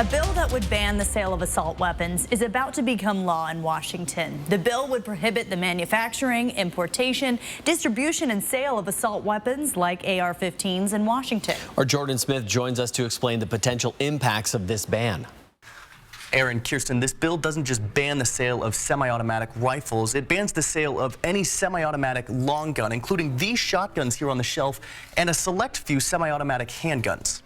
A bill that would ban the sale of assault weapons is about to become law in Washington. The bill would prohibit the manufacturing, importation, distribution, and sale of assault weapons like AR-15s in Washington. Our Jordan Smith joins us to explain the potential impacts of this ban. Aaron, Kirsten, this bill doesn't just ban the sale of semi-automatic rifles. It bans the sale of any semi-automatic long gun, including these shotguns here on the shelf and a select few semi-automatic handguns.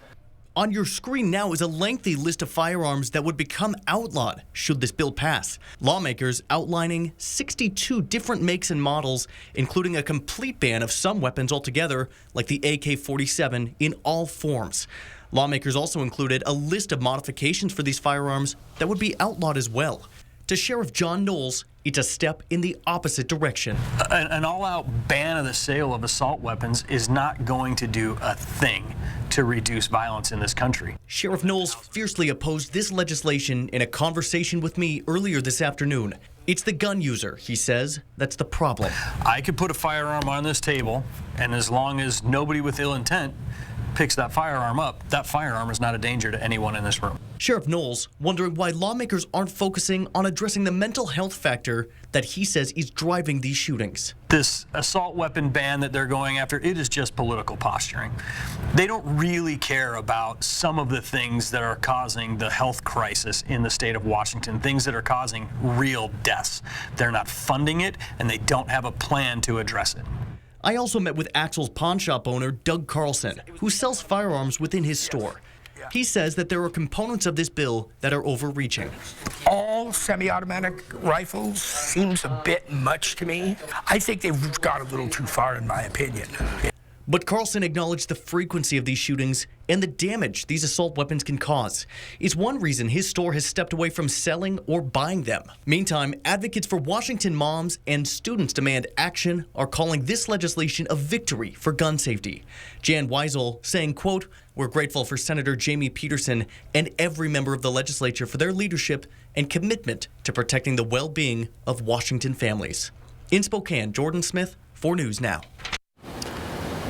On your screen now is a lengthy list of firearms that would become outlawed should this bill pass. Lawmakers outlining 62 different makes and models, including a complete ban of some weapons altogether, like the AK-47 in all forms. Lawmakers also included a list of modifications for these firearms that would be outlawed as well. To Sheriff John Knowles, it's a step in the opposite direction. An all-out ban of the sale of assault weapons is not going to do a thing to reduce violence in this country. Sheriff Knowles fiercely opposed this legislation in a conversation with me earlier this afternoon. It's the gun user, he says, that's the problem. I could put a firearm on this table, and as long as nobody with ill intent picks that firearm up, that firearm is not a danger to anyone in this room. Sheriff Knowles wondering why lawmakers aren't focusing on addressing the mental health factor that he says is driving these shootings. This assault weapon ban that they're going after, it is just political posturing. They don't really care about some of the things that are causing the health crisis in the state of Washington, things that are causing real deaths. They're not funding it, and they don't have a plan to address it. I also met with Axel's pawn shop owner, Doug Carlson, who sells firearms within his store. He says that there are components of this bill that are overreaching. All semi-automatic rifles seems a bit much to me. I think they've gone a little too far, in my opinion. But Carlson acknowledged the frequency of these shootings and the damage these assault weapons can cause. It's one reason his store has stepped away from selling or buying them. Meantime, advocates for Washington moms and students demand action are calling this legislation a victory for gun safety. Jan Weisel saying, quote, "We're grateful for Senator Jamie Peterson and every member of the legislature for their leadership and commitment to protecting the well-being of Washington families." In Spokane, Jordan Smith, 4 News Now.